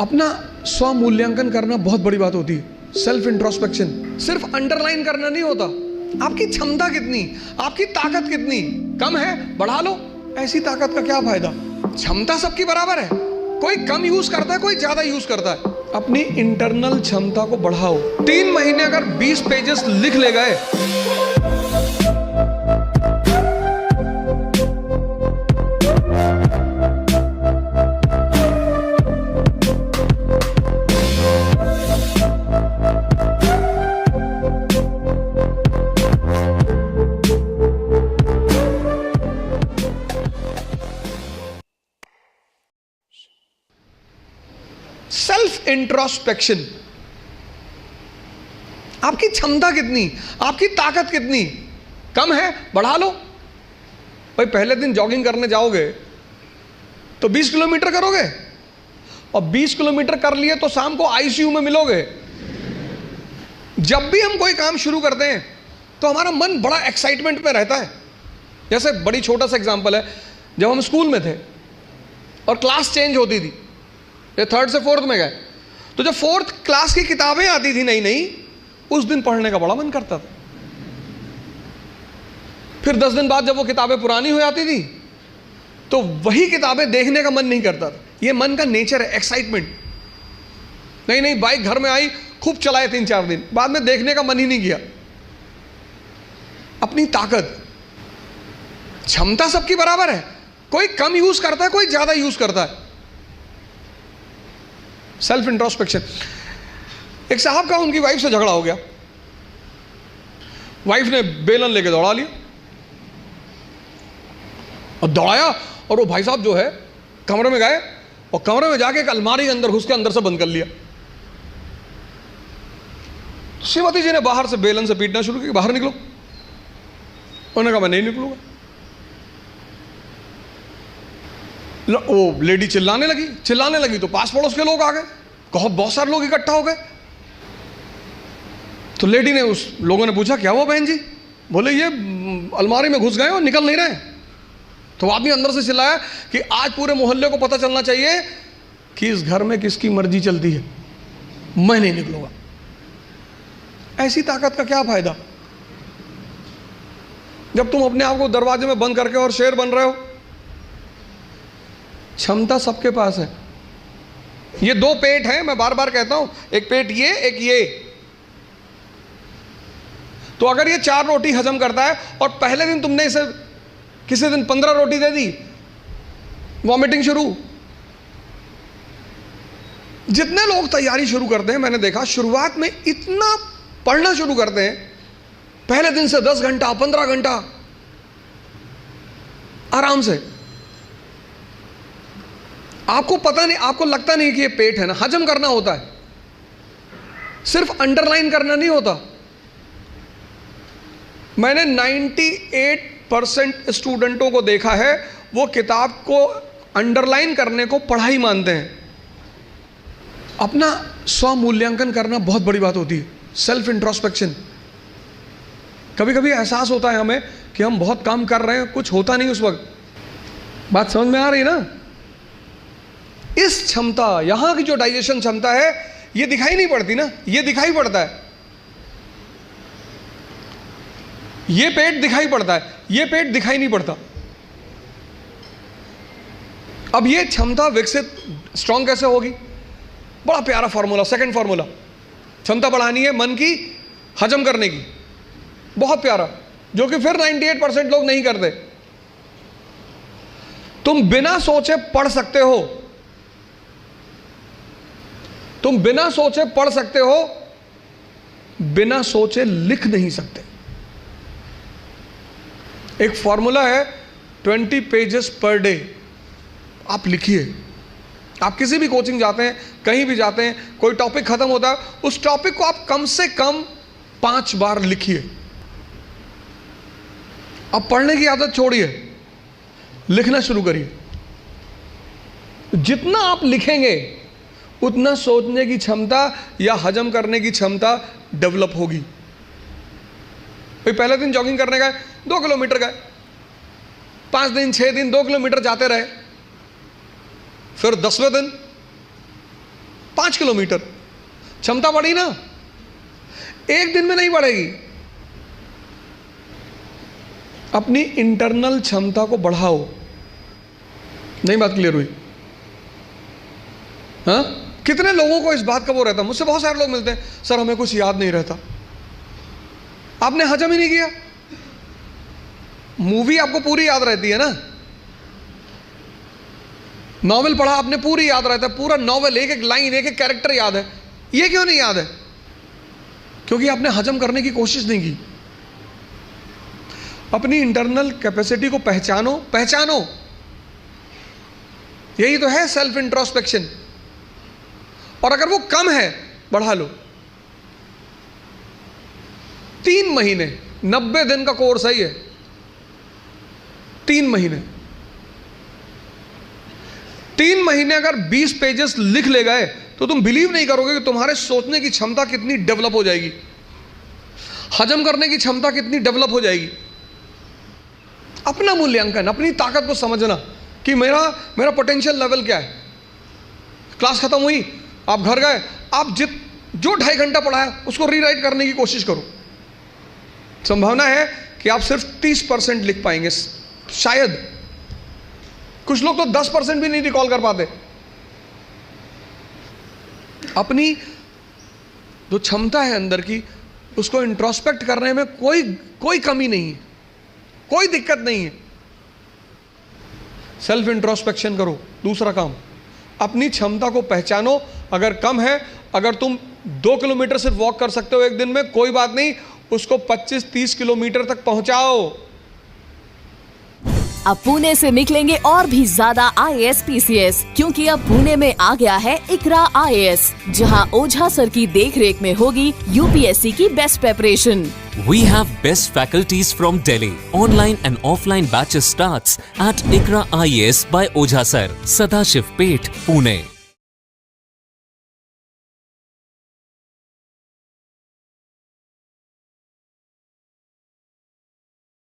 अपना स्व मूल्यांकन करना बहुत बड़ी बात होती है। सेल्फ इंट्रोस्पेक्शन सिर्फ अंडरलाइन करना नहीं होता। आपकी क्षमता कितनी, आपकी ताकत कितनी, कम है बढ़ा लो। ऐसी ताकत का क्या फायदा। क्षमता सबकी बराबर है, कोई कम यूज करता है, कोई ज्यादा यूज करता है। अपनी इंटरनल क्षमता को बढ़ाओ। 3 महीने अगर 20 पेजेस लिख ले गए, सेल्फ इंट्रोस्पेक्शन। आपकी क्षमता कितनी, आपकी ताकत कितनी, कम है बढ़ा लो। भाई पहले दिन जॉगिंग करने जाओगे तो 20 किलोमीटर करोगे, और 20 किलोमीटर कर लिए तो शाम को आईसीयू में मिलोगे। जब भी हम कोई काम शुरू करते हैं तो हमारा मन बड़ा एक्साइटमेंट में रहता है। जैसे बड़ी छोटा सा एग्जांपल है, जब हम स्कूल में थे और क्लास चेंज होती थी, ये 3rd से 4th में गए, तो जब 4th क्लास की किताबें आती थी नई नई, उस दिन पढ़ने का बड़ा मन करता था। फिर 10 दिन बाद जब वो किताबें पुरानी हो जाती थी तो वही किताबें देखने का मन नहीं करता था। ये मन का नेचर है, एक्साइटमेंट। नई बाइक घर में आई, खूब चलाए 3-4 दिन, बाद में देखने का मन ही नहीं किया। अपनी ताकत, क्षमता सबकी बराबर है, कोई कम यूज करता है, कोई ज्यादा यूज करता है। Self introspection. एक साहब का उनकी वाइफ से झगड़ा हो गया, वाइफ ने बेलन लेके दौड़ा लिया और दौड़ाया, और वो भाई साहब जो है कमरे में गए और कमरे में जाके एक अलमारी के अंदर घुस के अंदर से बंद कर लिया। श्रीमती जी ने बाहर से बेलन से पीटना शुरू किया, बाहर निकलो। उन्होंने कहा मैं नहीं निकलूंगा। वो लेडी चिल्लाने लगी तो पास पड़ोस के लोग आ गए, बहुत सारे लोग इकट्ठा हो गए। तो लेडी ने, उस लोगों ने पूछा क्या हुआ बहन जी? बोले ये अलमारी में घुस गए और निकल नहीं रहे। तो आदमी अंदर से चिल्लाया कि आज पूरे मोहल्ले को पता चलना चाहिए कि इस घर में किसकी मर्जी चलती है, मैं नहीं निकलूंगा। ऐसी ताकत का क्या फायदा जब तुम अपने आप को दरवाजे में बंद करके और शेर बन रहे हो। क्षमता सबके पास है। ये 2 पेट हैं, मैं बार बार कहता हूं, एक पेट ये, एक ये। तो अगर ये 4 रोटी हजम करता है और पहले दिन तुमने इसे किसी दिन 15 रोटी दे दी, वॉमिटिंग शुरू। जितने लोग तैयारी शुरू करते हैं, मैंने देखा शुरुआत में इतना पढ़ना शुरू करते हैं, पहले दिन से 10 घंटा 15 घंटा आराम से। आपको पता नहीं, आपको लगता नहीं कि ये पेट है ना, हजम करना होता है, सिर्फ अंडरलाइन करना नहीं होता। मैंने 98% स्टूडेंटों को देखा है, वो किताब को अंडरलाइन करने को पढ़ाई मानते हैं। अपना स्व मूल्यांकन करना बहुत बड़ी बात होती है। Self introspection. कभी कभी एहसास होता है हमें कि हम बहुत काम कर रहे हैं, कुछ होता नहीं उस वक्त। बात समझ में आ रही ना? इस क्षमता, यहां की जो डाइजेशन क्षमता है, ये दिखाई नहीं पड़ती ना, ये दिखाई पड़ता है। ये पेट दिखाई पड़ता है, ये पेट दिखाई नहीं पड़ता। अब ये क्षमता विकसित, स्ट्रांग कैसे होगी? बड़ा प्यारा फॉर्मूला, सेकंड फॉर्मूला। क्षमता बढ़ानी है मन की, हजम करने की, बहुत प्यारा, जो कि फिर 98% लोग नहीं करते। तुम बिना सोचे पढ़ सकते हो, तुम बिना सोचे पढ़ सकते हो, बिना सोचे लिख नहीं सकते। एक फॉर्मूला है 20 पेजेस पर डे। आप लिखिए। आप किसी भी कोचिंग जाते हैं, कहीं भी जाते हैं, कोई टॉपिक खत्म होता है, उस टॉपिक को आप कम से कम 5 बार लिखिए। अब पढ़ने की आदत छोड़िए, लिखना शुरू करिए। जितना आप लिखेंगे उतना सोचने की क्षमता या हजम करने की क्षमता डेवलप होगी। भाई पहले दिन जॉगिंग करने गए, 2 किलोमीटर गए, 5 दिन 6 दिन 2 किलोमीटर जाते रहे। फिर 10वें दिन 5 किलोमीटर। क्षमता बढ़ी ना, एक दिन में नहीं बढ़ेगी। अपनी इंटरनल क्षमता को बढ़ाओ। नहीं बात क्लियर हुई? हाँ, कितने लोगों को इस बात का वो रहता है, मुझसे बहुत सारे लोग मिलते हैं, सर हमें कुछ याद नहीं रहता। आपने हजम ही नहीं किया। मूवी आपको पूरी याद रहती है ना, नॉवेल पढ़ा आपने पूरी याद रहता है, पूरा नॉवेल, एक एक लाइन, एक एक कैरेक्टर याद है। ये क्यों नहीं याद है? क्योंकि आपने हजम करने की कोशिश नहीं की। अपनी इंटरनल कैपेसिटी को पहचानो, पहचानो। यही तो है सेल्फ इंट्रोस्पेक्शन। और अगर वो कम है, बढ़ा लो। 3 महीने, 90 दिन का कोर्स है ये। 3 महीने, 3 महीने अगर 20 पेजेस लिख ले गए तो तुम बिलीव नहीं करोगे कि तुम्हारे सोचने की क्षमता कितनी डेवलप हो जाएगी, हजम करने की क्षमता कितनी डेवलप हो जाएगी। अपना मूल्यांकन, अपनी ताकत को समझना कि मेरा पोटेंशियल लेवल क्या है। क्लास खत्म हुई, आप घर गए, आप जो 2.5 घंटा पढ़ा है उसको रीराइट करने की कोशिश करो। संभावना है कि आप सिर्फ 30% लिख पाएंगे, शायद। कुछ लोग तो 10% भी नहीं रिकॉल कर पाते। अपनी जो क्षमता है अंदर की, उसको इंट्रोस्पेक्ट करने में कोई कमी नहीं है, कोई दिक्कत नहीं है। सेल्फ इंट्रोस्पेक्शन करो। दूसरा काम, अपनी क्षमता को पहचानो। अगर कम है, अगर तुम 2 किलोमीटर सिर्फ वॉक कर सकते हो एक दिन में, कोई बात नहीं, उसको 25-30 किलोमीटर तक पहुंचाओ। अब पुणे से निकलेंगे और भी ज्यादा IAS PCS, क्योंकि अब पुणे में आ गया है इकरा IAS, जहां ओझा सर की देखरेख में होगी UPSC की best preparation. We have best faculties from Delhi. Online and offline batches starts at Ikra IAS by Ojha Sir, Sadashiv Peth, Pune.